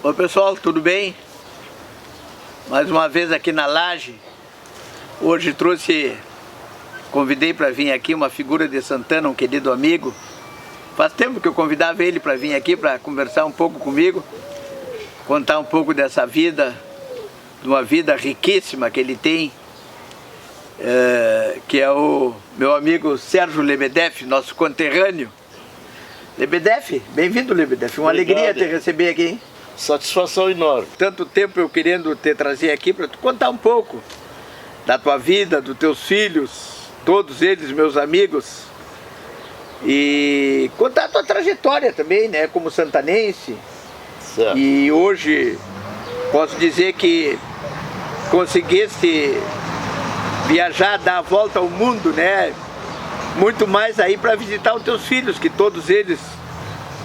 Oi pessoal, tudo bem? Mais uma vez aqui na laje. Hoje convidei para vir aqui uma figura de Santana, um querido amigo. Faz tempo que eu convidava ele para vir aqui para conversar um pouco comigo, contar um pouco dessa vida, de uma vida riquíssima que ele tem, que é o meu amigo Sérgio Lebedeff, nosso conterrâneo. Lebedeff, bem-vindo Lebedeff, uma alegria te receber aqui, hein? Satisfação enorme. Tanto tempo eu querendo te trazer aqui para tu contar um pouco da tua vida, dos teus filhos, todos eles meus amigos, e contar a tua trajetória também, né, como santanense. Certo. E hoje posso dizer que conseguiste viajar, dar a volta ao mundo, né? Muito mais aí para visitar os teus filhos, que todos eles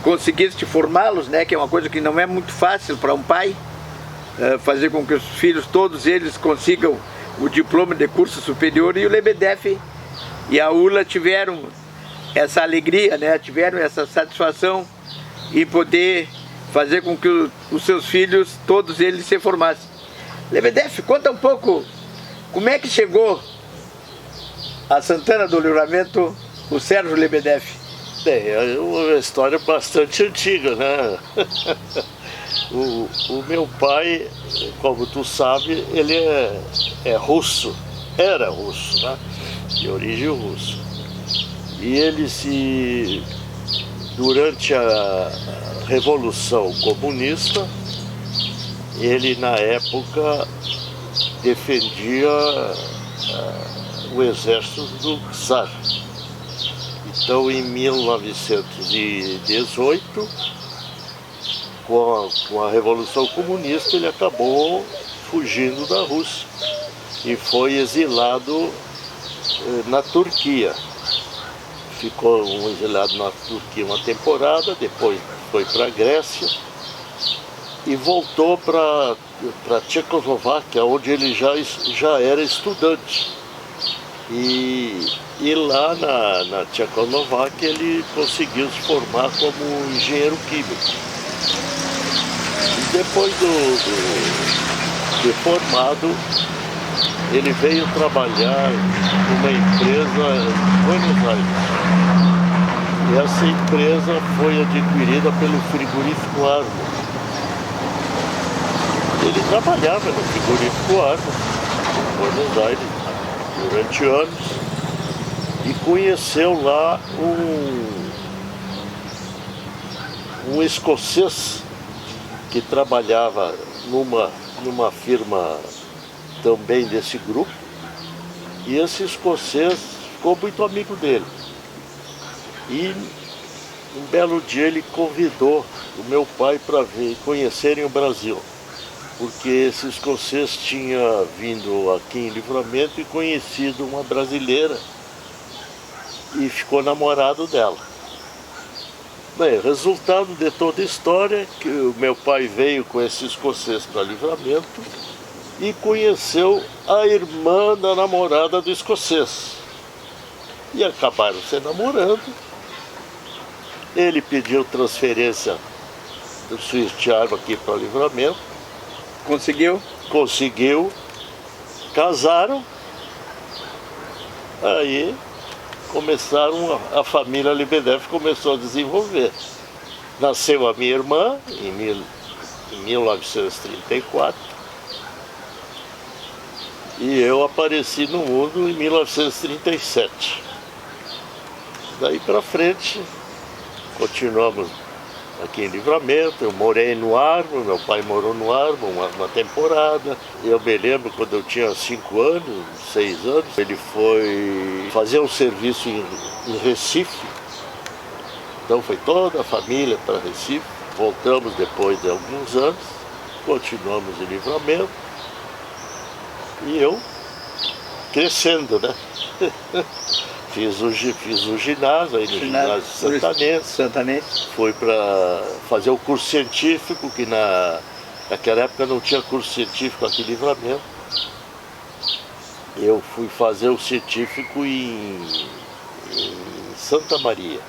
conseguiste formá-los, né? Que é uma coisa que não é muito fácil para um pai, fazer com que os filhos, todos eles consigam o diploma de curso superior, e o Lebedeff e a Ula tiveram essa alegria, né? Tiveram essa satisfação em poder fazer com que os seus filhos, todos eles se formassem. Lebedeff, conta um pouco como é que chegou a Santana do Livramento o Sérgio Lebedeff. Bem, é uma história bastante antiga, né? O meu pai, como tu sabe, ele é russo, era russo, né? De origem russa. E ele durante a Revolução Comunista, ele na época defendia o exército do Czar. Então, em 1918, com a Revolução Comunista, ele acabou fugindo da Rússia e foi exilado na Turquia. Ficou exilado na Turquia uma temporada, depois foi para a Grécia e voltou para a Tchecoslováquia, onde ele já era estudante. E lá na Tchecoslováquia ele conseguiu se formar como engenheiro químico. E depois de formado, ele veio trabalhar numa empresa em Buenos Aires. E essa empresa foi adquirida pelo frigorífico Armo. Ele trabalhava no frigorífico Armo, em Buenos Aires, durante anos, e conheceu lá um escocês que trabalhava numa firma também desse grupo, e esse escocês ficou muito amigo dele. E um belo dia ele convidou o meu pai para conhecerem o Brasil, porque esse escocês tinha vindo aqui em Livramento e conhecido uma brasileira e ficou namorado dela. Bem, resultado de toda a história é que o meu pai veio com esse escocês para Livramento e conheceu a irmã da namorada do escocês. E acabaram se namorando. Ele pediu transferência do Swift Arm aqui para Livramento. Conseguiu? Conseguiu, casaram, aí a família Lebedeff começou a desenvolver. Nasceu a minha irmã em 1934 e eu apareci no mundo em 1937. Daí para frente, continuamos aqui em Livramento. Eu morei no Armo, meu pai morou no Armo uma temporada. Eu me lembro quando eu tinha 5 anos, 6 anos, ele foi fazer um serviço em Recife. Então foi toda a família para Recife. Voltamos depois de alguns anos, continuamos em Livramento. E eu crescendo, né? Fiz o ginásio aí no ginásio santanense. Fui para fazer o curso científico, que naquela época não tinha curso científico aqui em Livramento. Eu fui fazer o científico em Santa Maria.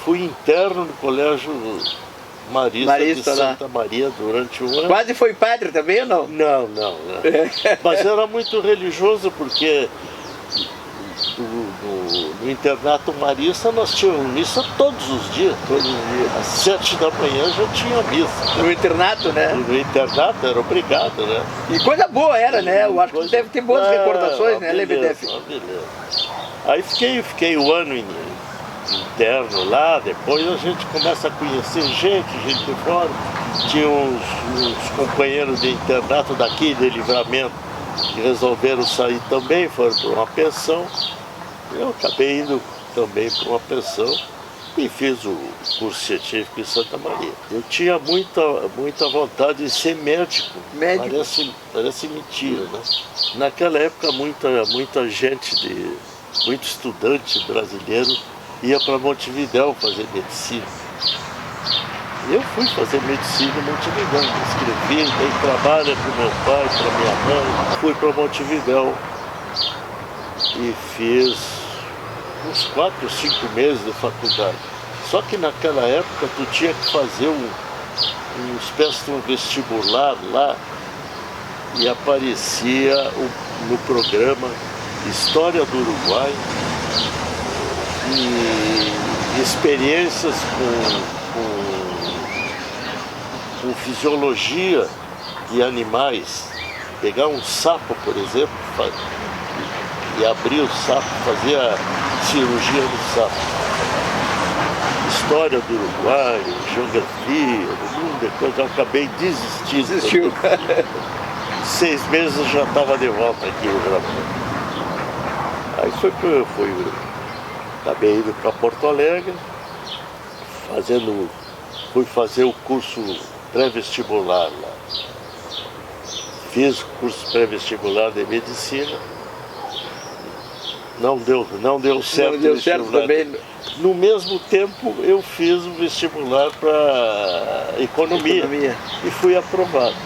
fui interno no Colégio Marista de Santa Maria durante um ano. Quase foi padre também ou não? Não. Mas era muito religioso, porque no internato marista nós tínhamos missa todos os dias. Às 7 da manhã já tinha missa. No internato, né? E no internato era obrigado, né? E coisa boa era, né? Eu acho que deve ter boas recordações, né, Lebedef? Beleza. Aí fiquei um ano interno lá, depois a gente começa a conhecer gente de fora. Tinha uns companheiros de internato daqui, de Livramento, que resolveram sair também, foram para uma pensão. Eu acabei indo também para uma pensão e fiz o curso científico em Santa Maria. Eu tinha muita vontade de ser médico. Parece mentira, né? Naquela época muita gente, muito estudante brasileiro ia para Montevidéu fazer medicina. Eu fui fazer medicina em Montevidéu, me inscrevi, dei trabalho para meu pai, para minha mãe. Fui para Montevidéu e fiz uns 4 ou 5 meses de faculdade. Só que naquela época tu tinha que fazer uma espécie de um vestibular lá e aparecia no programa História do Uruguai e experiências com fisiologia de animais. Pegar um sapo, por exemplo, e abrir o sapo, fazer a cirurgia do sapo. História do Uruguai, geografia, do mundo, depois eu acabei desistindo. Desistiu. 6 meses eu já estava de volta aqui. Aí acabei indo para Porto Alegre, fui fazer o curso pré-vestibular lá. Fiz o curso pré-vestibular de medicina. Não deu certo. Não deu certo também. No mesmo tempo eu fiz o vestibular para economia e fui aprovado.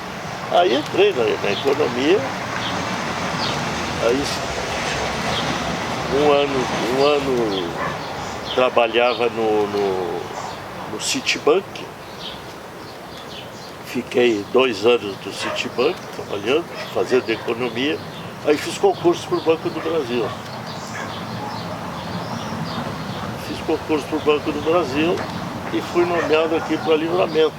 Aí entrei na economia, aí um ano trabalhava no Citibank, fiquei 2 anos no Citibank trabalhando, fazendo economia, aí fiz concurso para o Banco do Brasil. Concurso para o Banco do Brasil e fui nomeado aqui para Livramento.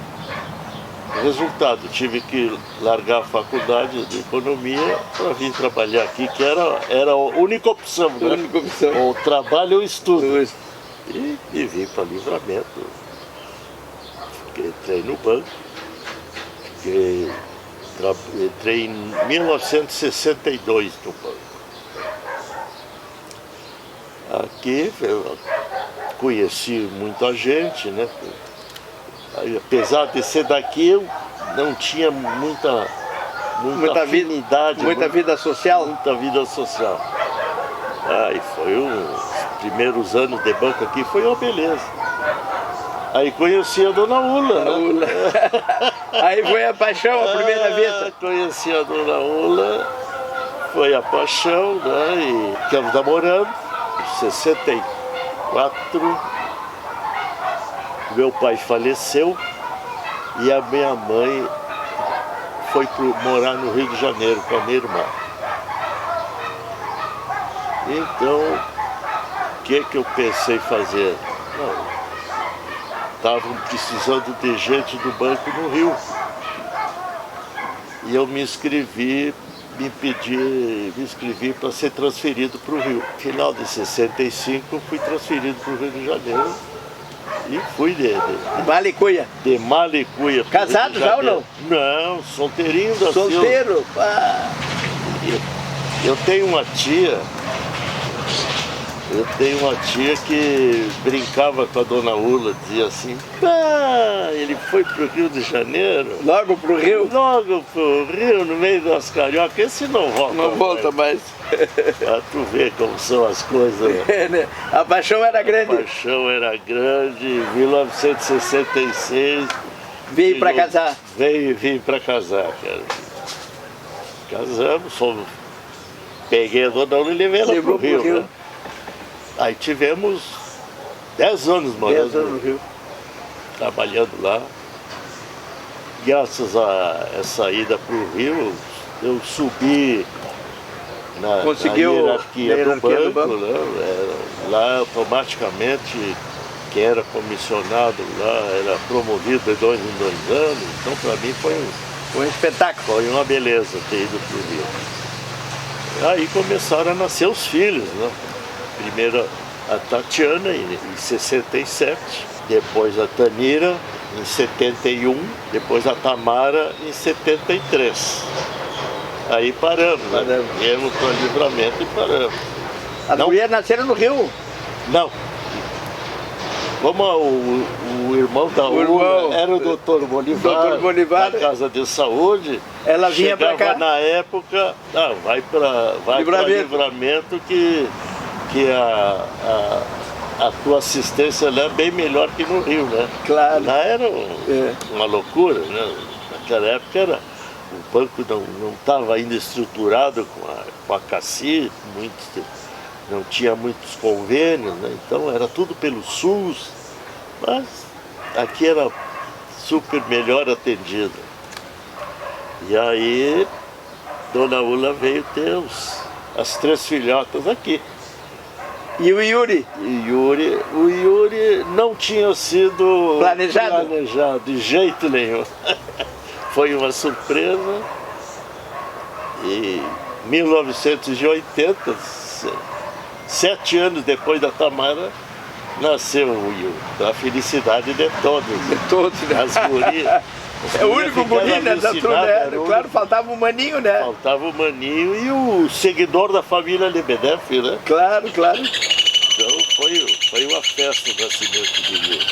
Resultado, tive que largar a faculdade de economia para vir trabalhar aqui, que era a única opção, né? Única opção. Ou trabalho ou estudo. E vim para Livramento. Entrei no banco, entrei em 1962 no banco. Aqui conheci muita gente, né? Apesar de ser daqui, eu não tinha muita afinidade. Muita vida social? Muita vida social. E foi os primeiros anos de banco aqui, foi uma beleza. Aí conheci a Dona Ula, né? Aí foi a paixão, a primeira vez. Conheci a Dona Ula, foi a paixão, né? E ficamos namorando, em 64. Meu pai faleceu e a minha mãe foi morar no Rio de Janeiro com a minha irmã. Então, o que eu pensei fazer? Estavam precisando de gente do banco no Rio. E eu me inscrevi para ser transferido para o Rio. No final de 65, eu fui transferido para o Rio de Janeiro. E fui de Malicuia. De Malicuia. Casado já ou não? Não, solteirinho da Solteiro? Eu tenho uma tia que brincava com a Dona Ula, dizia assim, ele foi pro Rio de Janeiro. Logo pro Rio? Logo pro Rio, no meio das cariocas, esse não volta. Não volta mais. Pra tu ver como são as coisas. Né? A paixão era grande. A paixão era grande, em 1966. Veio pra casar? Vim pra casar, cara. Casamos, peguei a Dona Ula e levei ela pro Rio. Né? Aí tivemos 10 anos morando 10 anos no Rio. trabalhando lá. Graças a essa ida para o Rio, eu subi na hierarquia do banco. Né? Lá automaticamente quem era comissionado lá era promovido de 2 em 2 anos. Então para mim foi um espetáculo. Foi uma beleza ter ido para o Rio. Aí começaram a nascer os filhos, né? Primeiro a Tatiana em 67, depois a Tanira em 71, depois a Tamara em 73. Aí paramos. Né? Viemos para o Livramento e paramos. As mulheres nasceram no Rio? Não. Como o irmão da Ula era o doutor Bolivar, da Casa de Saúde, ela vinha para cá. Na época, vai para Livramento que a tua assistência lá é bem melhor que no Rio, né? Claro. Lá era uma loucura, né? Naquela época o banco não estava ainda estruturado com a CACI, não tinha muitos convênios, né? Então era tudo pelo SUS, mas aqui era super melhor atendido. E aí Dona Ula veio ter as 3 filhotas aqui. E o Yuri? O Yuri não tinha sido planejado de jeito nenhum. Foi uma surpresa. E em 1980, 7 anos depois da Tamara, nasceu o Yuri. A felicidade de todos. De todos, né? As gurias. É o único guri nessa turma, né? Claro, faltava o Maninho, né? Faltava o Maninho e o seguidor da família Lebedeff, né? Claro. Então foi uma festa o nascimento do Yuri.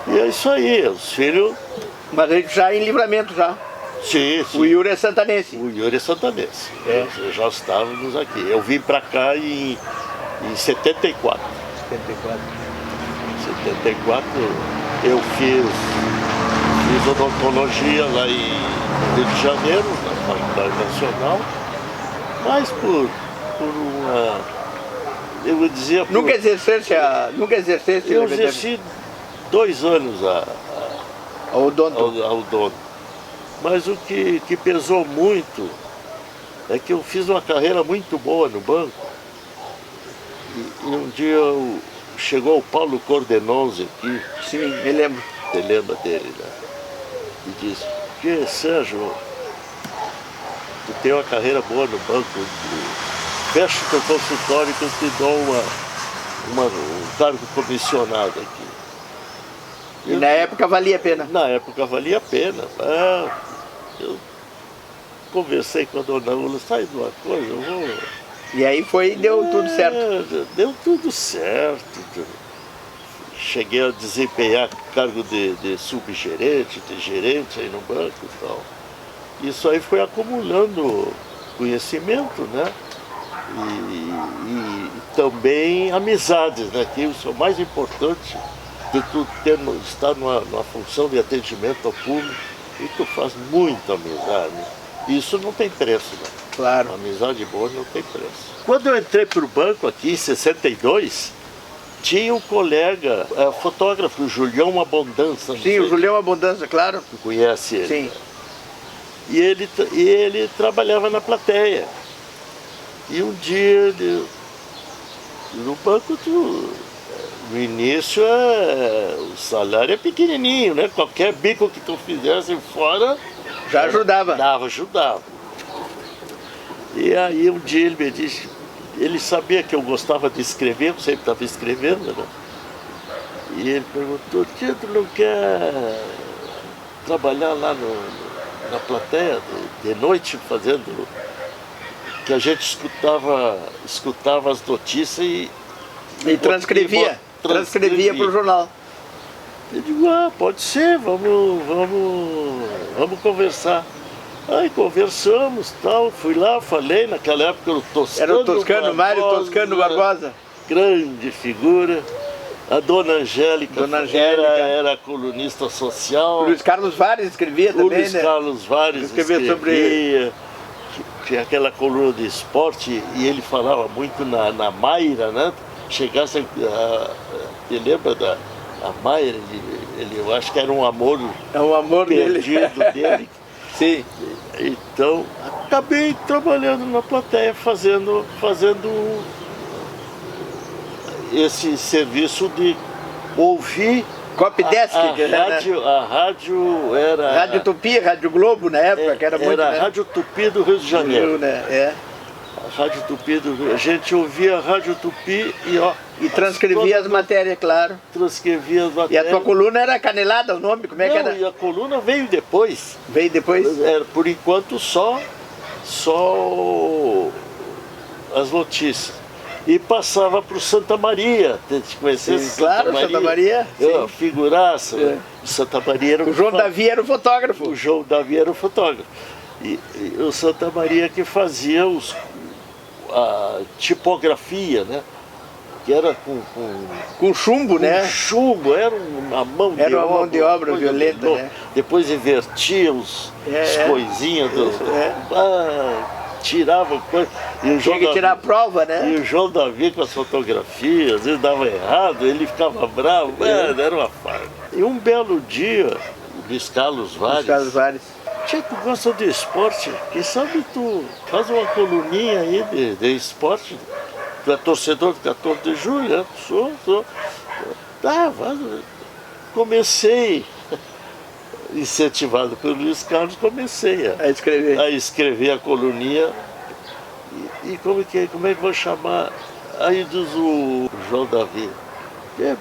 E é isso aí, os filhos... Mas a gente já em Livramento já. Sim. O Yuri é santanense. O Yuri é santanense. Já estávamos aqui. Eu vim para cá em 74. 74 eu fiz odontologia lá em Rio de Janeiro, na Faculdade Nacional, mas por uma... Eu vou dizer... Nunca exercesse? Eu exerci 2 anos ao odonto. Mas o que pesou muito é que eu fiz uma carreira muito boa no banco. E um dia chegou o Paulo Cordenonze aqui. Sim, me lembro. Você lembra dele, né? E disse, que Sérgio, tu tem uma carreira boa no banco, fecha o teu consultório que eu te dou um cargo comissionado aqui. E na época valia a pena? Na época valia a pena. Eu conversei com a Dona Ula, sai de uma coisa, eu vou... E aí deu tudo certo? Deu tudo certo. Cheguei a desempenhar cargo de subgerente, de gerente aí no banco e tal. Isso aí foi acumulando conhecimento, né? E também amizades, né? Que isso é o mais importante de tu estar numa função de atendimento ao público e tu faz muita amizade. Isso não tem preço, né? Claro. Uma amizade boa não tem preço. Quando eu entrei para o banco aqui em 62, tinha um colega, fotógrafo, o Julião Abondança. Sim, o Julião Abondança, claro. Tu conhece ele? Sim. E ele trabalhava na plateia. E um dia, no banco, no início, o salário é pequenininho, né? Qualquer bico que tu fizesse fora... Já ajudava. Ajudava. E aí um dia ele me disse, ele sabia que eu gostava de escrever, eu sempre estava escrevendo, né? E ele perguntou, tia, tu não quer trabalhar lá na plateia de noite, fazendo... Que a gente escutava as notícias e transcrevia para o jornal. Eu digo, pode ser, vamos conversar. Aí conversamos, tal, fui lá, falei, naquela época era o Toscano. Era o Toscano, Mário Toscano Barbosa. Grande figura. A Dona Angélica, era colunista social. O Luiz Carlos Vares escrevia também, Luiz Carlos Vares escrevia sobre... Tinha aquela coluna de esporte e ele falava muito na Mayra, né? Chegasse a Te lembra da a Maia? Eu acho que era um amor, é um amor perdido dele. Sim. Então, acabei trabalhando na plateia, fazendo esse serviço de ouvir Copdesk, a rádio era... Rádio Tupi, Rádio Globo na época, que era muito... Era a Rádio Tupi do Rio de Janeiro. A Rádio Tupi do Rio. A gente ouvia a Rádio Tupi e transcrevia as matérias, claro. Transcrevia as matérias. E a tua coluna era Canelada, o nome? Como é que era? E a coluna veio depois. Veio depois? Era, por enquanto, só as notícias. E passava para o Santa Maria, te conhecer? Claro, Santa Maria. Figuraça. Santa Maria era o João Davi era o fotógrafo. O João Davi era o fotógrafo. E o Santa Maria que fazia a tipografia, né? Que era com chumbo, né? Chumbo, era uma mão de obra. Era uma mão de obra violenta, né? Depois invertia as coisinhas. Tirava coisa. Tinha que tirar a prova, né? E o João Davi com as fotografias, às vezes dava errado, ele ficava bravo, era uma farra. E um belo dia, o Luiz Carlos Vares. Tchê, tu gosta de esporte? Quem sabe tu faz uma coluninha aí de esporte? Tu é torcedor do 14 de julho, né? Sou. Tá, comecei, incentivado pelo Luiz Carlos, comecei a escrever a coluninha. E como é que vou chamar? Aí diz o João Davi,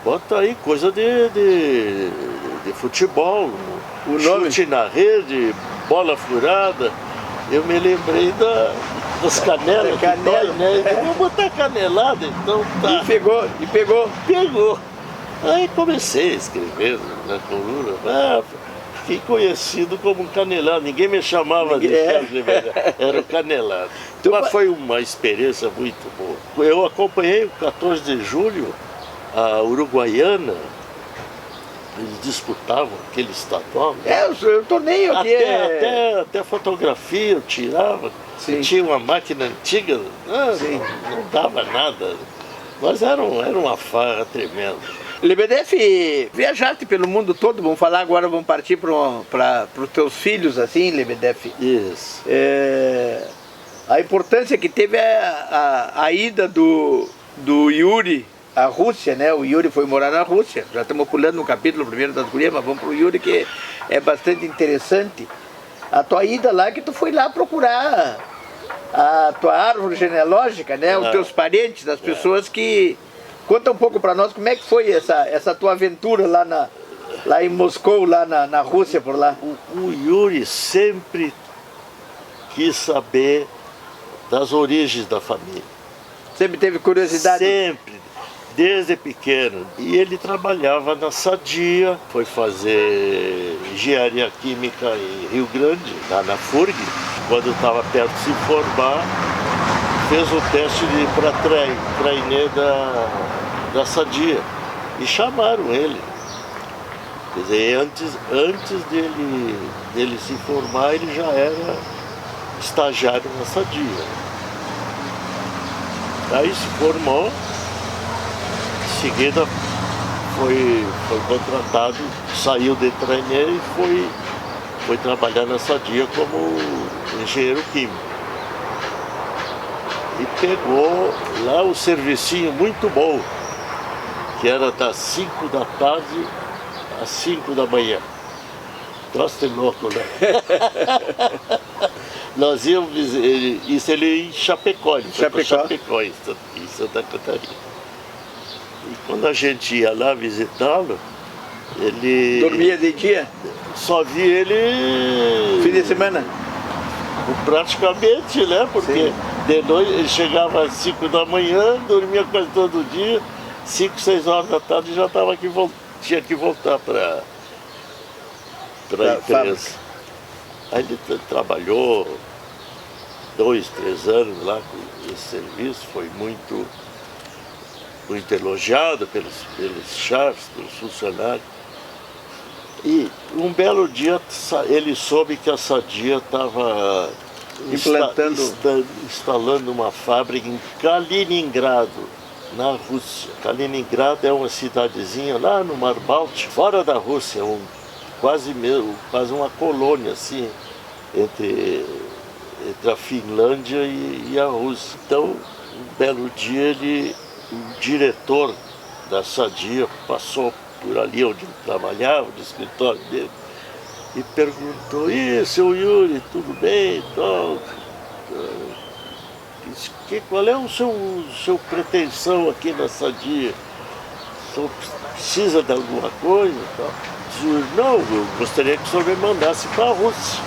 bota aí coisa de futebol, o chute na rede, bola furada. Eu me lembrei das canelas, né? Vou botar canelada, então tá. E pegou. Pegou. Aí comecei a escrever na coluna. Fiquei conhecido como Canelado, ninguém me chamava de era o Canelado. Mas foi uma experiência muito boa. Eu acompanhei o 14 de julho, a Uruguaiana, eles disputavam aquele estadual. O torneio aqui até fotografia eu tirava. Tinha uma máquina antiga, não dava nada. Mas era uma farra tremenda. Lebedeff, viajaste pelo mundo todo, vamos falar agora, vamos partir para os teus filhos, assim, Lebedeff. Isso. A importância que teve a ida do Yuri à Rússia, né? O Yuri foi morar na Rússia, já estamos pulando no capítulo primeiro das gurias, mas vamos para o Yuri, que é bastante interessante. A tua ida lá, que tu foi lá procurar a tua árvore genealógica, né? Os teus parentes, as pessoas que... Conta um pouco para nós como é que foi essa tua aventura lá em Moscou, lá na Rússia, por lá. O Yuri sempre quis saber das origens da família. Sempre teve curiosidade? Sempre, desde pequeno. E ele trabalhava na Sadia, foi fazer engenharia química em Rio Grande, lá na FURG. Quando estava perto de se formar, fez o teste para trainê da Sadia e chamaram ele. Quer dizer, antes dele se formar, ele já era estagiário na Sadia. Aí se formou, em seguida foi contratado, saiu de trainê e foi trabalhar na Sadia como engenheiro químico. E pegou lá o servicinho muito bom, que era das 5 da tarde às 5 da manhã. Troço de louco, né? Nós íamos, isso ele em Chapecó, em Santa Catarina. E quando a gente ia lá visitá-lo, ele... Dormia de dia? Só vi ele... Fim de semana? Praticamente, né? Porque de noite ele chegava às 5 da manhã, dormia quase todo dia, 5, 6 horas da tarde já estava aqui, tinha que voltar para a empresa. Aí ele trabalhou 2, 3 anos lá com esse serviço, foi muito elogiado pelos chefes, pelos funcionários. E um belo dia ele soube que a Sadia estava instalando uma fábrica em Kaliningrado. na Rússia. Kaliningrado é uma cidadezinha lá no Mar Báltico, fora da Rússia, quase uma colônia assim, entre a Finlândia e a Rússia. Então, um belo dia o diretor da Sadia passou por ali onde ele trabalhava, no escritório dele, e perguntou: "E seu Yuri, tudo bem? Então, qual é o seu pretensão aqui na Sadia? O senhor precisa de alguma coisa?" Não, eu gostaria que o senhor me mandasse para a Rússia.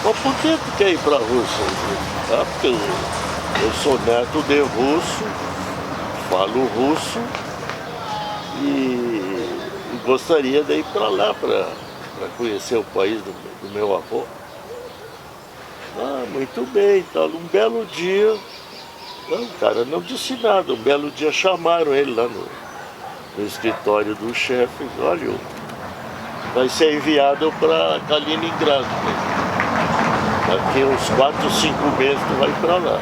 Mas por que tu quer ir para a Rússia? Porque eu sou neto de russo, falo russo e gostaria de ir para lá para conhecer o país do meu avô. Muito bem, então um belo dia, o cara não disse nada, um belo dia chamaram ele lá no escritório do chefe: "Olha, vai ser enviado para Kaliningrado. Daqui uns 4, 5 meses tu vai para lá."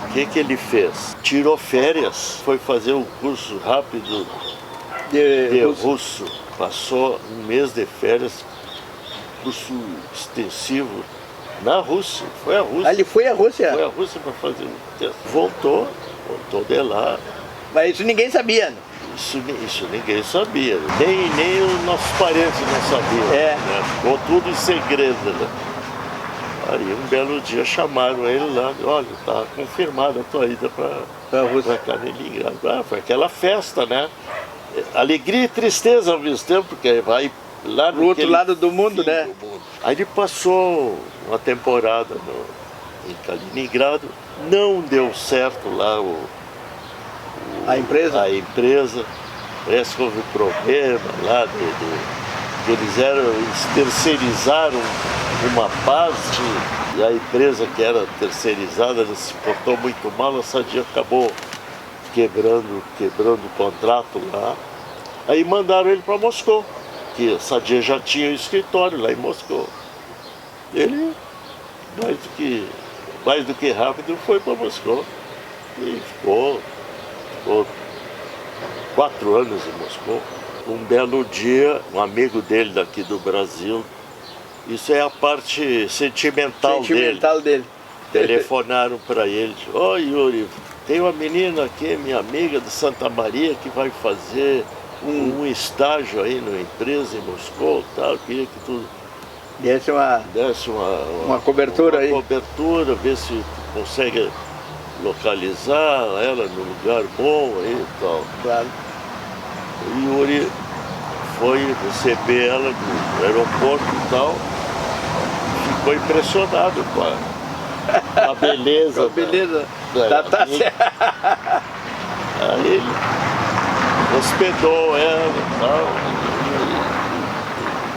O que ele fez? Tirou férias, foi fazer um curso rápido de russo. Passou um mês de férias, curso extensivo na Rússia. Foi a Rússia. Ele foi à Rússia? Foi à Rússia para fazer um teste. Voltou de lá. Mas isso ninguém sabia, né? Isso ninguém sabia, nem os nossos parentes não sabiam, né? Ficou tudo em segredo, né? Aí um belo dia chamaram ele lá: "Olha, está confirmada a tua ida para Kaliningrado." Foi aquela festa, né? Alegria e tristeza ao mesmo tempo, porque vai lá no outro lado do mundo, né? Aí ele passou uma temporada em Kaliningrado, não deu certo lá a empresa, parece que houve problema lá, eles terceirizaram uma parte, e a empresa que era terceirizada se portou muito mal, a Sadia acabou quebrando o contrato lá. Aí mandaram ele para Moscou, que a Sadia já tinha um escritório lá em Moscou. Ele, mais do que rápido, foi para Moscou e ficou 4 anos em Moscou. Um belo dia, um amigo dele daqui do Brasil, isso é a parte sentimental dele. Telefonaram para ele: "Ô Yuri, tem uma menina aqui, minha amiga de Santa Maria, que vai fazer um estágio aí numa empresa em Moscou, tal, queria que tu desse uma cobertura aí. Cobertura, ver se tu consegue localizar ela num lugar bom aí e tal." Claro. O Yuri foi receber ela no aeroporto e tal, ficou impressionado com a beleza. Tá certo. Aí ele hospedou ela e tal,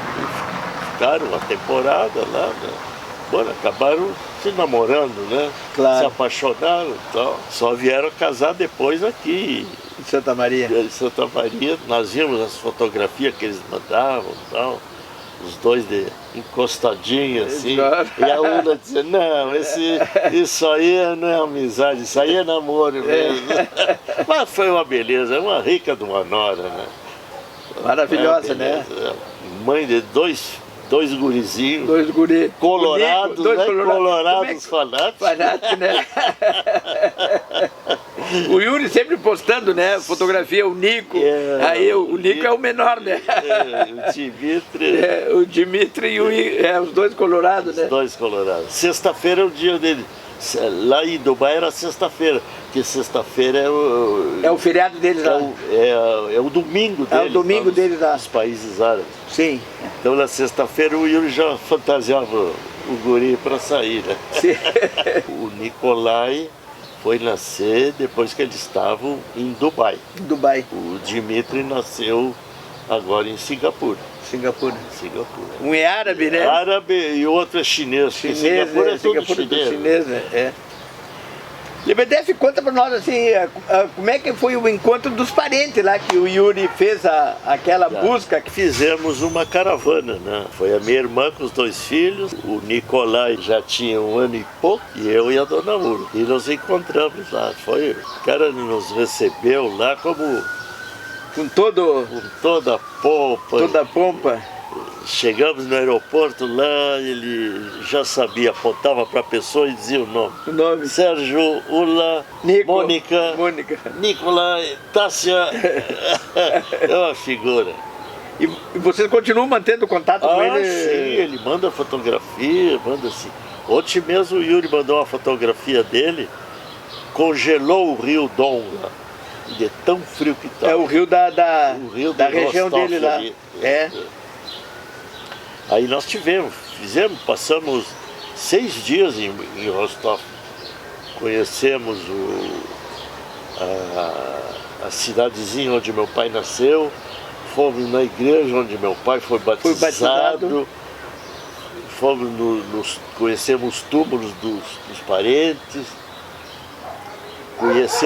e ficaram uma temporada lá, né? Bom, acabaram se namorando, né? Claro. Se apaixonaram e tal. Só vieram casar depois aqui em Santa Maria. Em Santa Maria, nós vimos as fotografias que eles mandavam e tal, os dois encostadinhos assim, e a Una dizia: "Não, isso aí não é amizade, isso aí é namoro mesmo." Mas foi uma beleza, uma rica de uma nora, né? Maravilhosa, né? Mãe de dois gurizinhos. Dois guri. Colorados, Nico, né? Colorados fanáticos. Fanáticos, né? O Yuri sempre postando, né? Fotografia, o Nico. Aí o Nico é o menor, né? O Dimitri. O Dimitri e os dois colorados, né? Os dois colorados. Sexta-feira é o dia dele. Lá em Dubai era sexta-feira, porque sexta-feira é o feriado deles lá. É o domingo deles. É o domingo deles lá. Nos países árabes. Sim. Então na sexta-feira o Yuri já fantasiava o guri para sair, né? Sim. O Nikolai foi nascer depois que eles estavam em Dubai. O Dimitri nasceu agora em Singapura. Singapura. Um é árabe, né? Árabe e o outro é chinês. Singapura é tudo chinês. Né? Lebedev, conta pra nós assim, como é que foi o encontro dos parentes lá que o Yuri fez aquela busca? Fizemos uma caravana, né? Foi a minha irmã com os 2 filhos, o Nicolai já tinha 1 ano e pouco, e eu e a dona Ura. E nos encontramos lá. O cara nos recebeu lá como... Com toda a pompa. Toda a pompa. Chegamos no aeroporto lá, ele já sabia, apontava para a pessoa e dizia o nome. O nome? Sérgio, Ula, Mônica, Nicolai, Tássia. É uma figura. E vocês continuam mantendo contato com ele? Sim, ele manda fotografia, manda assim. Ontem mesmo o Yuri mandou uma fotografia congelou o rio Don lá. Ele é tão frio que tá. É o rio da região Rostov dele lá. Ali. É. Aí nós passamos 6 dias em Rostov. Conhecemos a cidadezinha onde meu pai nasceu, fomos na igreja onde meu pai foi batizado. Conhecemos os túmulos dos parentes.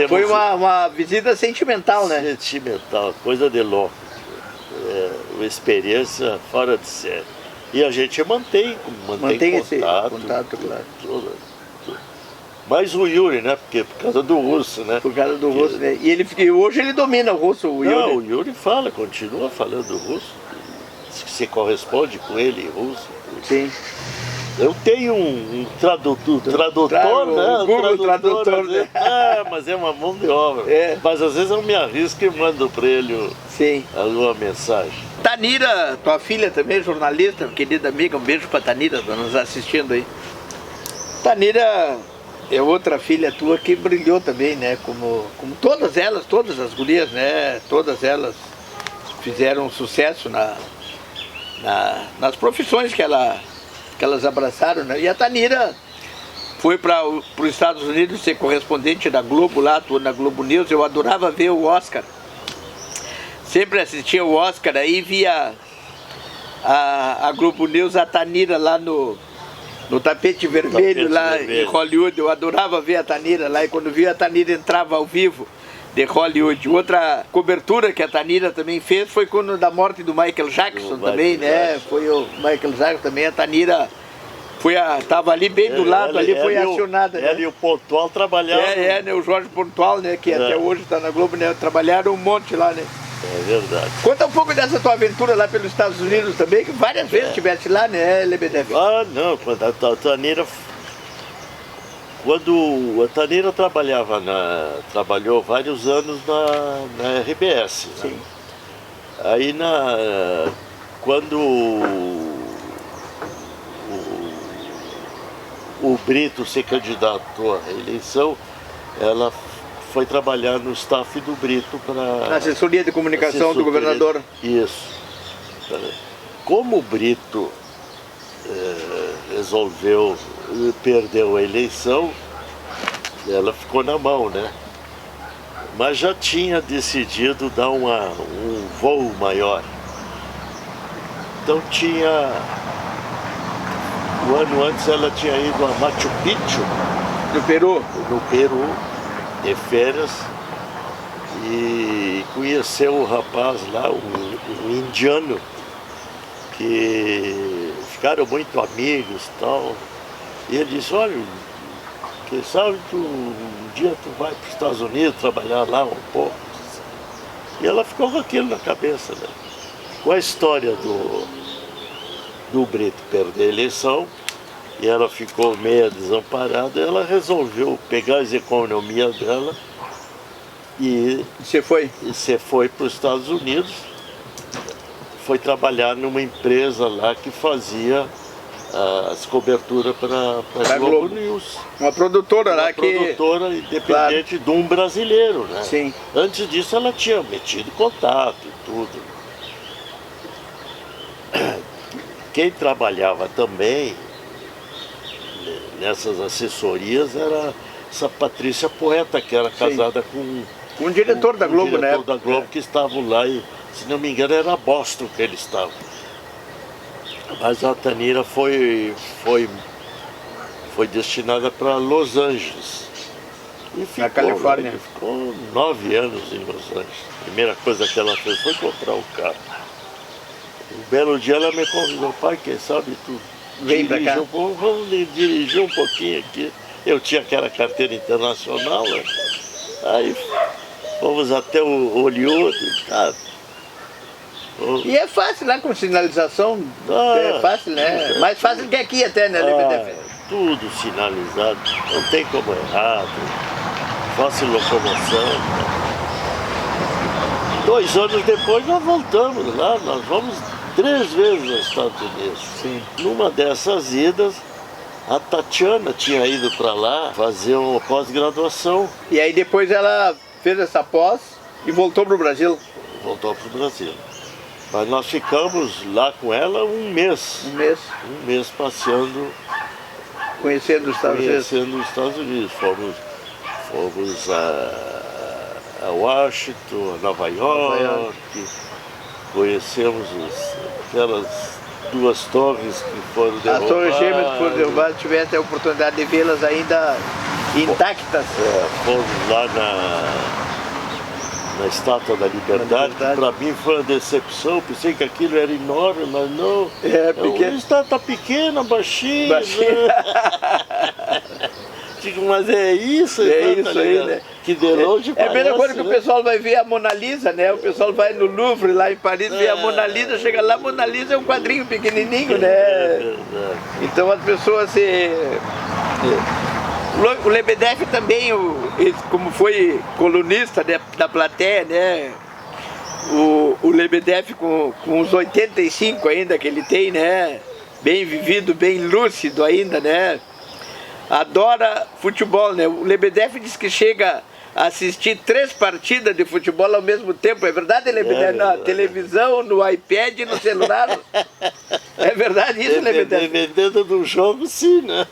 Foi uma visita sentimental, né? Sentimental, coisa de louco. Uma experiência fora de série. E a gente mantém esse contato, claro. Mais o Yuri, né? Por causa do russo, né? Por causa do russo, né? E hoje ele domina o russo, o Yuri. Não, o Yuri continua falando russo. Se corresponde com ele em russo. Sim. Eu tenho um tradutor, né? Google Tradutor, né? Mas é uma mão de obra. É. Mas às vezes eu me arrisco e mando para ele alguma mensagem. Tanira, tua filha também, jornalista, querida amiga, um beijo pra Tanira, tá nos assistindo aí. Tanira é outra filha tua que brilhou também, né? Como todas elas, todas as gurias, né? Todas elas fizeram sucesso nas profissões que elas abraçaram, né? E a Tanira foi para os Estados Unidos ser correspondente da Globo lá, atuou na Globo News. Eu adorava ver o Oscar. Sempre assistia o Oscar, aí via a Globo News, a Tanira lá no tapete vermelho, em Hollywood. Eu adorava ver a Tanira lá, e quando via a Tanira entrava ao vivo de Hollywood. Outra cobertura que a Tanira também fez foi quando da morte do Michael Jackson também, né? Foi o Michael Jackson também, a Tanira estava ali bem do lado, foi acionada. Ela e o Pontual trabalharam. Né? O Jorge Pontual, né? Que até hoje está na Globo, né? Trabalharam um monte lá, né? É verdade. Conta um pouco dessa tua aventura lá pelos Estados Unidos também, que várias vezes estiveste lá, né, Lebedev? Não, quando a Tanira... Quando a Tanira trabalhou vários anos na RBS. Né? Sim. Aí quando o Brito se candidatou à eleição, ela foi trabalhar no staff do Brito para... Na assessoria de comunicação do governador. Isso. Como o Brito perdeu a eleição, ela ficou na mão, né? Mas já tinha decidido dar um voo maior. Então o ano antes ela tinha ido a Machu Picchu, no Peru, de férias, e conheceu o rapaz lá, um indiano, que ficaram muito amigos e tal. E ele disse, olha, quem sabe um dia tu vai para os Estados Unidos trabalhar lá um pouco. E ela ficou com aquilo na cabeça, né? Com a história do Brito perder a eleição, e ela ficou meio desamparada, ela resolveu pegar as economias dela e você foi para os Estados Unidos. Foi trabalhar numa empresa lá que fazia as coberturas para a Globo News. Uma produtora lá que... Uma produtora independente, claro, de um brasileiro, né? Sim. Antes disso ela tinha metido contato e tudo. Quem trabalhava também nessas assessorias era essa Patrícia Poeta, que era casada com um diretor da Globo, né? Da Globo, que estavam lá, e se não me engano era Boston que eles estavam. Mas a Tanira foi destinada para Los Angeles. E ficou, na Califórnia. Né? Ficou 9 anos em Los Angeles. A primeira coisa que ela fez foi comprar um carro. Um belo dia ela me convidou, pai, quem sabe tu vem pra cá. Vamos dirigir um pouquinho aqui. Eu tinha aquela carteira internacional, né? Aí fomos até o Hollywood, tá? E é fácil lá com sinalização, é fácil, né? Mais fácil que aqui até, né, LBDF? Tudo sinalizado, não tem como errar, fácil locomoção. Né? 2 anos depois nós voltamos lá, nós vamos 3 vezes aos Estados Unidos. Sim. Numa dessas idas, a Tatiana tinha ido para lá fazer uma pós-graduação. E aí depois ela fez essa pós e voltou para o Brasil? Voltou para o Brasil. Mas nós ficamos lá com ela um mês. Um mês? Um mês passeando. Conhecendo os Estados Unidos? Conhecendo os Estados Unidos. Fomos a Washington, a Nova York. Conhecemos aquelas 2 torres que foram derrubadas. As torres gêmeas que foram derrubadas, tivesse a oportunidade de vê-las ainda intactas. Fomos lá na Estátua da Liberdade, que para mim foi uma decepção, pensei que aquilo era enorme, mas não. É pequeno. A estátua pequena, baixinha. Né? Digo, mas é isso, isso aí, né? Que de longe parece, a mesma coisa que né? o pessoal vai ver a Mona Lisa, né? O pessoal vai no Louvre, lá em Paris, vê a Mona Lisa, chega lá, a Mona Lisa é um quadrinho pequenininho, né? É verdade. Então as pessoas se... O LBDF também, como foi colunista da plateia, né? O LBDF com os 85 ainda que ele tem, né? Bem vivido, bem lúcido ainda, né? Adora futebol, né? O LBDF diz que chega a assistir 3 partidas de futebol ao mesmo tempo. É verdade, LBDF? Na televisão, no iPad, no celular. É verdade isso, LBDF? Dependendo do jogo, sim, né?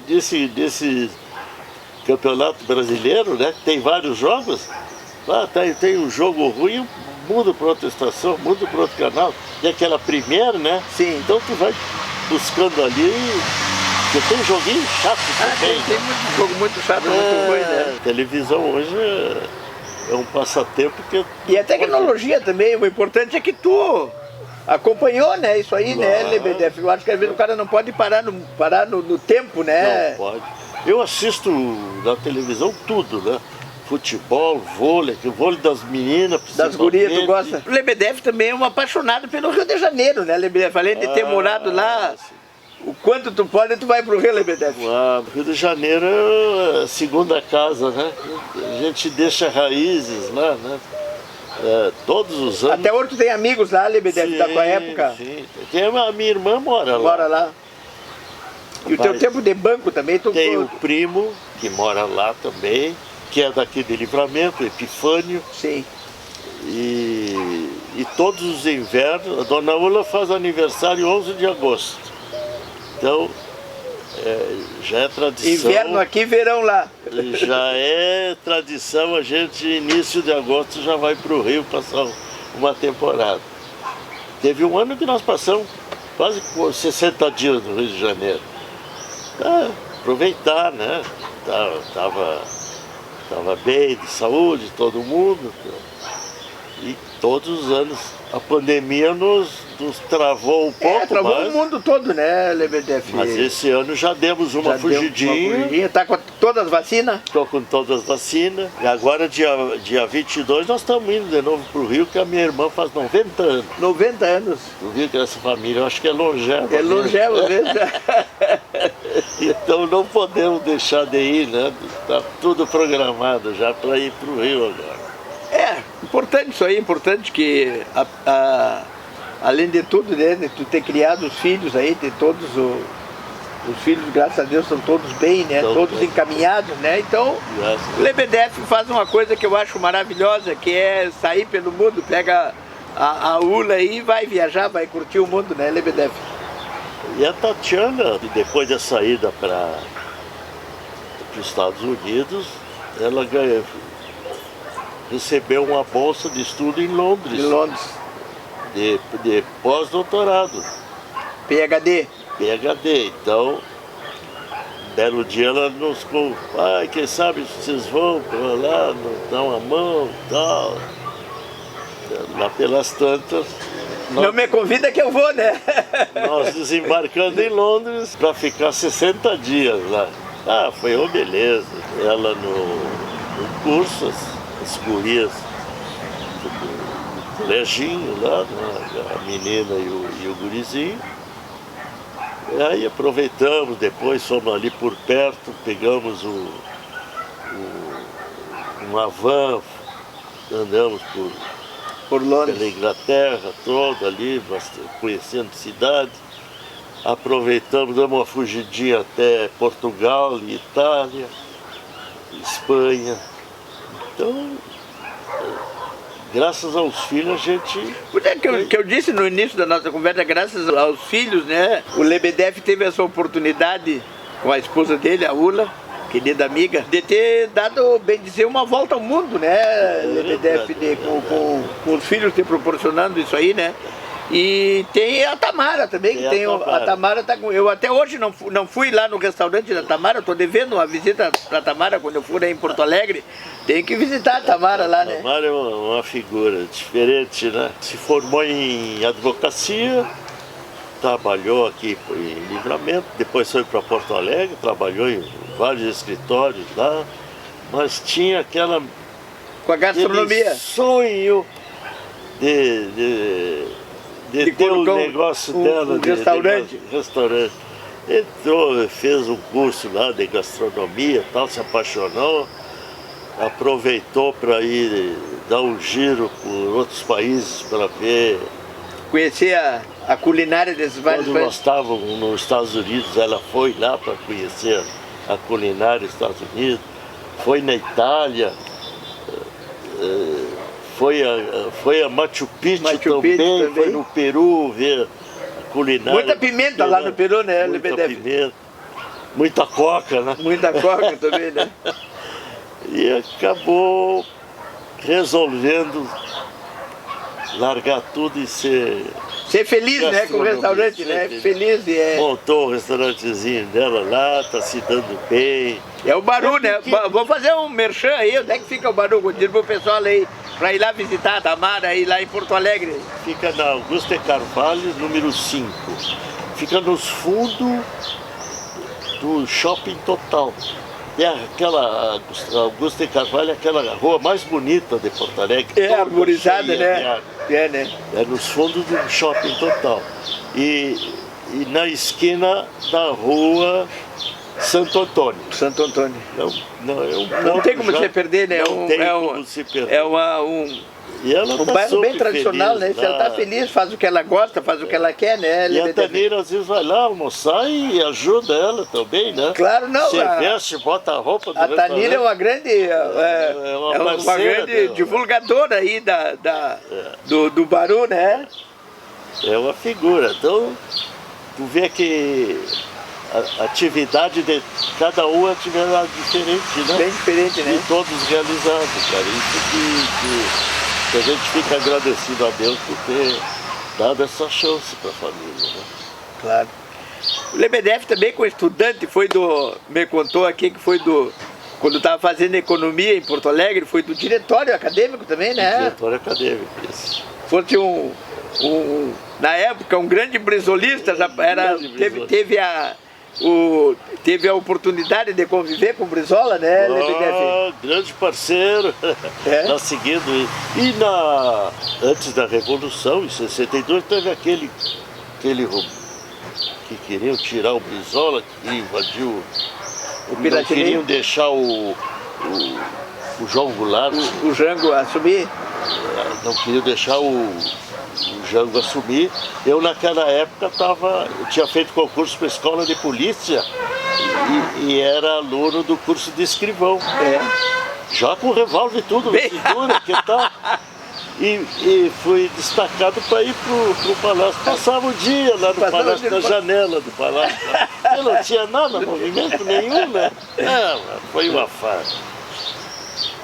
Desse campeonato brasileiro, né? Tem vários jogos. Lá tem um jogo ruim, muda para outra estação, muda para outro canal. E aquela primeira, né? Sim. Então tu vai buscando ali, porque tem joguinho chato também. Tem muito jogo muito chato, muito ruim, né? Televisão hoje é um passatempo que... E a tecnologia também, o importante é que tu acompanhou, né? Isso aí, né, LBDF? Eu acho que às vezes o cara não pode parar no tempo, né? Não pode. Eu assisto na televisão tudo, né? Futebol, vôlei das meninas, das gurias, tu gosta? O LBDF também é um apaixonado pelo Rio de Janeiro, né, LBDF? Além de ter morado lá, o quanto tu pode, tu vai pro Rio, LBDF. O Rio de Janeiro é a segunda casa, né? A gente deixa raízes lá, né? Todos os anos. Até hoje tu tem amigos lá, LBDF, da tua época? Sim, a minha irmã mora lá. Mora lá. E o teu tempo de banco também? Tem o primo, que mora lá também, que é daqui de Livramento, Epifânio. Sim. E todos os invernos, a Dona Ula faz aniversário 11 de agosto. Então, já é tradição. Inverno aqui, verão lá. Já é tradição, a gente, início de agosto, já vai para o Rio passar uma temporada. Teve um ano que nós passamos quase 60 dias no Rio de Janeiro. Aproveitar, né? Tava bem, de saúde, todo mundo. E todos os anos a pandemia nos travou um pouco. Travou o mundo todo, né, LBDF? Mas esse ano já demos uma fugidinha. Tá com todas as vacinas? Estou com todas as vacinas. E agora, dia 22, nós estamos indo de novo para o Rio, que a minha irmã faz 90 anos. 90 anos? O Rio, que essa família, eu acho que é longeva. É longeva mesmo. Então não podemos deixar de ir, né? Está tudo programado já para ir para o Rio agora. Importante isso aí, importante que, além de tudo, né, de tu ter criado os filhos aí, ter todos os filhos, graças a Deus, estão todos bem, né, todos encaminhados, né, então o LBDF faz uma coisa que eu acho maravilhosa, que é sair pelo mundo, pega a Ula aí e vai viajar, vai curtir o mundo, né, LBDF. E a Tatiana, depois da saída para os Estados Unidos, ela recebeu uma bolsa de estudo em Londres. Em Londres. De pós-doutorado. PhD. PhD. Então, belo dia ela nos quem sabe vocês vão para lá, nos dão a mão e tal. Lá pelas tantas. Não me convida que eu vou, né? Nós desembarcando em Londres para ficar 60 dias lá. Ah, foi uma beleza. Ela no curso, as gurias do coleginho lá, né? A menina e o gurizinho. E aí aproveitamos, depois fomos ali por perto, pegamos uma van, andamos por Londres, pela Inglaterra toda ali, conhecendo cidade. Aproveitamos, damos uma fugidinha até Portugal, Itália, Espanha. Então, graças aos filhos a gente... que eu disse no início da nossa conversa, graças aos filhos, né? O Lebedev teve essa oportunidade com a esposa dele, a Ula, querida amiga, de ter dado, bem dizer, uma volta ao mundo, né? Lebedev, com os filhos te proporcionando isso aí, né? E tem a Tamara também, que tem a Tamara tá com... Eu até hoje não fui lá no restaurante da Tamara, estou devendo uma visita para a Tamara quando eu for aí em Porto Alegre. Tem que visitar a Tamara lá, né? A Tamara é uma figura diferente, né? Se formou em advocacia, trabalhou aqui em Livramento, depois foi para Porto Alegre, trabalhou em vários escritórios lá, mas tinha com a gastronomia, sonho de ter um negócio dela, um restaurante. Restaurante. Entrou, fez um curso lá de gastronomia, tal, se apaixonou, aproveitou para ir dar um giro por outros países para ver. Conhecer a culinária desses vários países. Quando nós estávamos nos Estados Unidos, ela foi lá para conhecer a culinária dos Estados Unidos, foi na Itália, foi a Machu Picchu também, foi no Peru ver a culinária. Muita pimenta lá no Peru, né? Muita pimenta, muita coca, né? Muita coca também, né? E acabou resolvendo largar tudo e ser feliz, né, com o restaurante, né? Feliz Montou o restaurantezinho dela lá, tá se dando bem. É o Baru, né? Vou fazer um merchan aí, onde é que fica o Baru? Vou dizer pro pessoal aí, para ir lá visitar a Tamara aí lá em Porto Alegre. Fica na Augusto de Carvalho, número 5. Fica nos fundos do Shopping Total. É aquela Augusto de Carvalho, aquela rua mais bonita de Porto Alegre. É arborizada, né? Né? É nos fundos do Shopping Total. E na esquina da rua Santo Antônio. Santo Antônio. Não tem como você perder, né? Não tem como se perder. É um tá bairro bem tradicional, feliz, né? Se ela está feliz, faz o que ela gosta, faz o que ela quer, né? E a Taneira às vezes vai lá almoçar e ajuda ela também, né? Claro, não. Você veste, bota a roupa do A Taneira é uma grande, uma grande divulgadora aí do Baru, né? É uma figura. Então, tu vê que a atividade de cada um é atividade diferente, né? Bem diferente, né? E todos realizados, cara. Isso que a gente fica agradecido a Deus por ter dado essa chance para a família, né? Claro. O Lebedev também, com estudante, me contou aqui que foi quando estava fazendo economia em Porto Alegre, foi do diretório acadêmico também, né? Diretório acadêmico, isso. Fosse na época, um grande brisolista, teve a oportunidade de conviver com o Brizola, né, Lebedev? Grande parceiro, tá seguindo. E antes da Revolução, em 62, teve aquele que queriam tirar o Brizola, que invadiu, não queriam deixar o João Goulart. O Jango assumir? Não queriam deixar o Jango assumir. Eu naquela época eu tinha feito concurso para a escola de polícia e era aluno do curso de escrivão. Já com revólver e tudo, na cintura, que tal? E fui destacado para ir pro palácio. Passava o dia lá no palácio, na janela do palácio. Eu não tinha nada, movimento nenhum, né? Foi uma fase.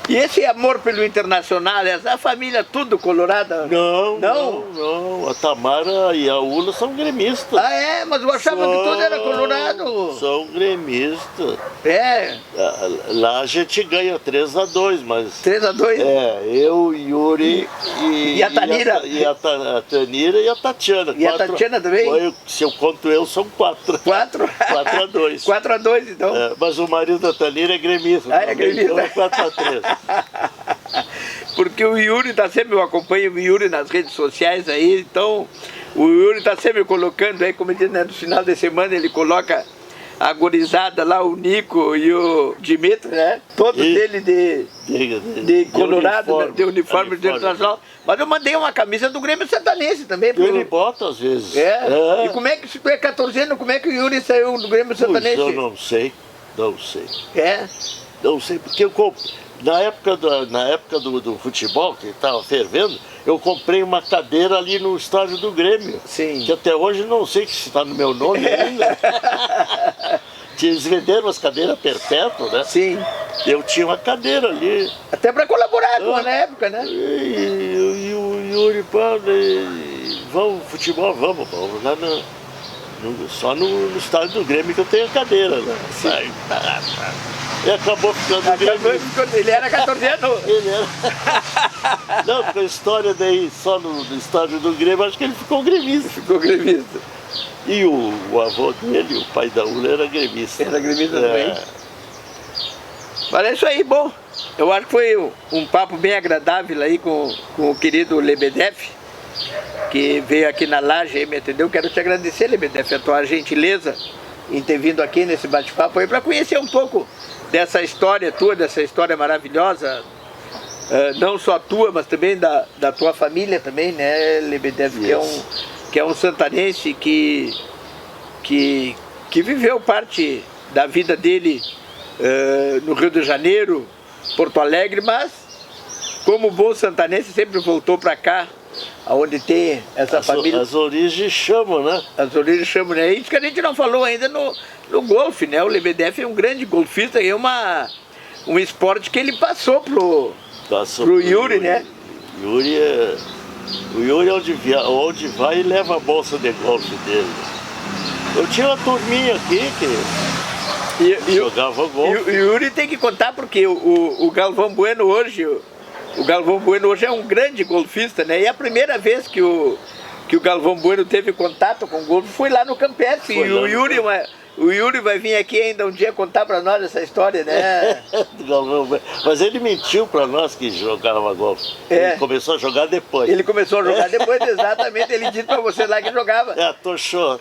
E esse amor pelo Internacional, essa família tudo colorada? Não. A Tamara e a Ula são gremistas. Ah, é? Mas eu achava que todo era colorado. São gremistas. É. Lá a gente ganha 3-2, mas... 3-2? É, eu, Yuri e a Tanira. A Tanira e a Tatiana. E a Tatiana também? Se eu conto eu, são 4. 4-2. 4-2, então. É, mas o marido da Tanira é gremista. Ah, é gremista. Então é 4-3. Porque o Yuri está sempre, eu acompanho o Yuri nas redes sociais aí, então o Yuri está sempre colocando aí, como diz, né, no final de semana ele coloca a gurizada lá, o Nico e o Dimitri, né? Todos ele de colorado, de uniforme de internacional. Mas eu mandei uma camisa do Grêmio Santanense também. Ele bota às vezes. É. E como é que, se tu é 14 anos, como é que o Yuri saiu do Grêmio Santanense? Eu não sei. É? Não sei, porque na época do futebol, que estava fervendo, eu comprei uma cadeira ali no estádio do Grêmio. Sim. Que até hoje não sei se está no meu nome ainda. Eles venderam as cadeiras perpétuas, né? Sim. Eu tinha uma cadeira ali. Até para colaborar com na época, né? E o Yuri, vamos futebol, vamos lá só no estádio do Grêmio que eu tenho a cadeira, né? E acabou ficando Grêmio. Ele era 14 anos. Ele era. Não, porque a história daí só no estádio do Grêmio, acho que ele ficou gremista. Ficou gremista. E o avô dele, o pai da Ula, era gremista. Era gremista também. Mas é isso aí, bom. Eu acho que foi um papo bem agradável aí com o querido Lebedev, que veio aqui na laje aí, me entendeu? Quero te agradecer, Lebedev, a tua gentileza em ter vindo aqui nesse bate-papo aí para conhecer um pouco dessa história tua, dessa história maravilhosa, não só tua, mas também da tua família também, né, Lebedev, que é um santanense que viveu parte da vida dele no Rio de Janeiro, Porto Alegre, mas como bom santanense sempre voltou para cá, onde tem essa família. As origens chamam, né? As origens chamam, né? Isso que a gente não falou ainda no golfe, né? O Lebedev é um grande golfista e é um esporte que ele passou pro Yuri, né? O Yuri onde vai leva a bolsa de golfe dele. Eu tinha uma turminha aqui que jogava golfe. E o Yuri tem que contar porque o Galvão Bueno hoje... O Galvão Bueno hoje é um grande golfista, né? E a primeira vez que o Galvão Bueno teve contato com o golfe foi lá no Campestre. E o Yuri vai vir aqui ainda um dia contar para nós essa história, né? Mas ele mentiu para nós que jogava golfe. Ele começou a jogar depois. Ele começou a jogar depois, exatamente. Ele disse para você lá que jogava. Atochou.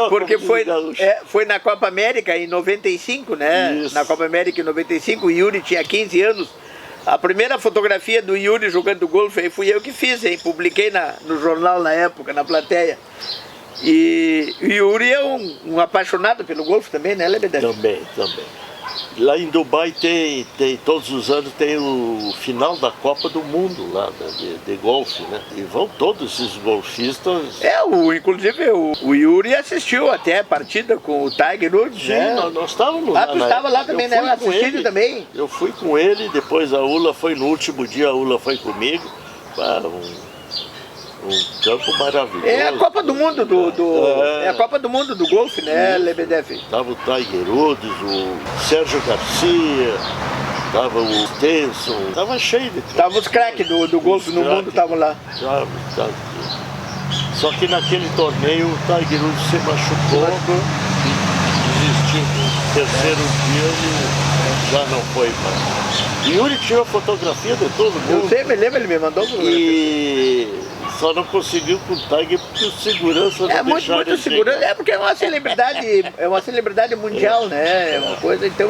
Porque foi na Copa América em 95, né? Isso. Na Copa América em 95, o Yuri tinha 15 anos. A primeira fotografia do Yuri jogando golfe aí fui eu que fiz, hein? Publiquei no jornal na época, na plateia. E o Yuri é um apaixonado pelo golfe também, né, Lebedev? Também. Lá em Dubai tem todos os anos tem o final da Copa do Mundo lá de golfe, né? E vão todos esses golfistas. Inclusive o Yuri assistiu até a partida com o Tiger Woods. Sim, né? Nós estávamos lá. Tu estava lá também, né? Assistindo também. Eu fui com ele, depois a Ula foi no último dia, a Ula foi comigo. Um campo maravilhoso. É a Copa do Mundo é a Copa do Mundo do golfe, né, Lebedev? Tava o Tiger Woods, o Sérgio Garcia, tava o Stenson, tava cheio de... Tava os craques do golfe no mundo, estavam lá. Só que naquele torneio o Tiger Woods se machucou, desistiu no terceiro dia e já não foi mais. E Yuri tirou fotografia de todo mundo. Eu sei, me lembro, ele me mandou só não conseguiu com o Tiger porque o segurança não muito segurança, porque é uma celebridade mundial, né? É uma coisa, então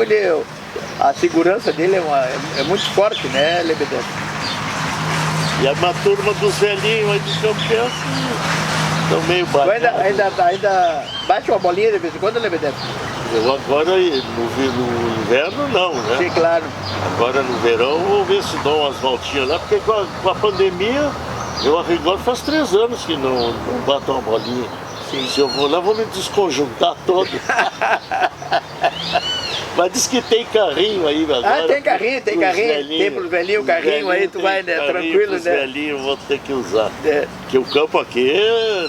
a segurança dele é muito forte, né, Lebedev? E a turma dos velhinhos aí do Campestre estão meio baratos. Ainda bate uma bolinha de vez em quando, Lebedev? Eu agora, no inverno não, né? Sim, claro. Agora no verão vou ver se dou umas voltinhas lá, porque com a pandemia, agora faz 3 anos que não bato uma bolinha. Sim. Se eu vou lá, vou me desconjuntar todo. Mas diz que tem carrinho aí agora. Ah, tem carrinho. Tem pros velhinhos o carrinho aí, tu vai, né, tranquilo, né? Velhinhos vou ter que usar. É. Porque o campo aqui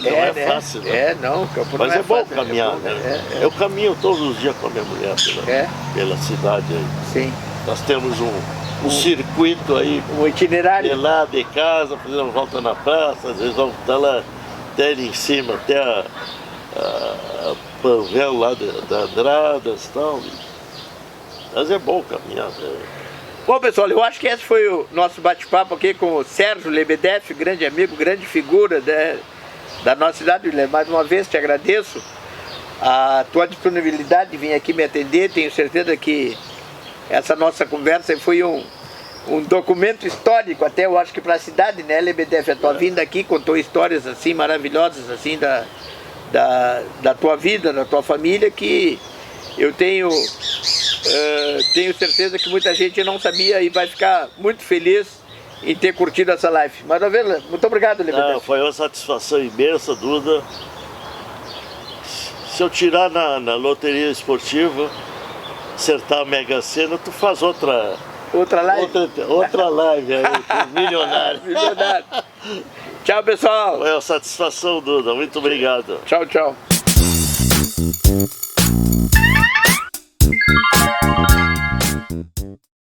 não é né? fácil, né? Não, o campo Mas não é bom fácil, caminhar, bom, né? Eu caminho todos os dias com a minha mulher pela cidade aí. Sim. Nós temos um circuito aí, Um itinerário. de lá de casa, fazendo volta na praça, às vezes vamos estar lá até ali em cima, até a Panvel lá da Andradas e tal. Mas é bom caminhar. Né? Bom, pessoal, eu acho que esse foi o nosso bate-papo aqui com o Sérgio Lebedeff, grande amigo, grande figura da nossa cidade. Mais uma vez te agradeço a tua disponibilidade de vir aqui me atender. Tenho certeza que essa nossa conversa foi um documento histórico, até eu acho que para a cidade, né, Lebedeff? A tua vinda aqui contou histórias assim maravilhosas assim da tua vida, da tua família, que eu tenho certeza que muita gente não sabia e vai ficar muito feliz em ter curtido essa live. Maravilha, muito obrigado, Lebedeff. Foi uma satisfação imensa, Duda. Se eu tirar na loteria esportiva, acertar a Mega Sena, tu faz outra live? Outra live aí, milionário. Milionário. Tchau, pessoal. Foi uma satisfação, Duda. Muito obrigado. Tchau, tchau.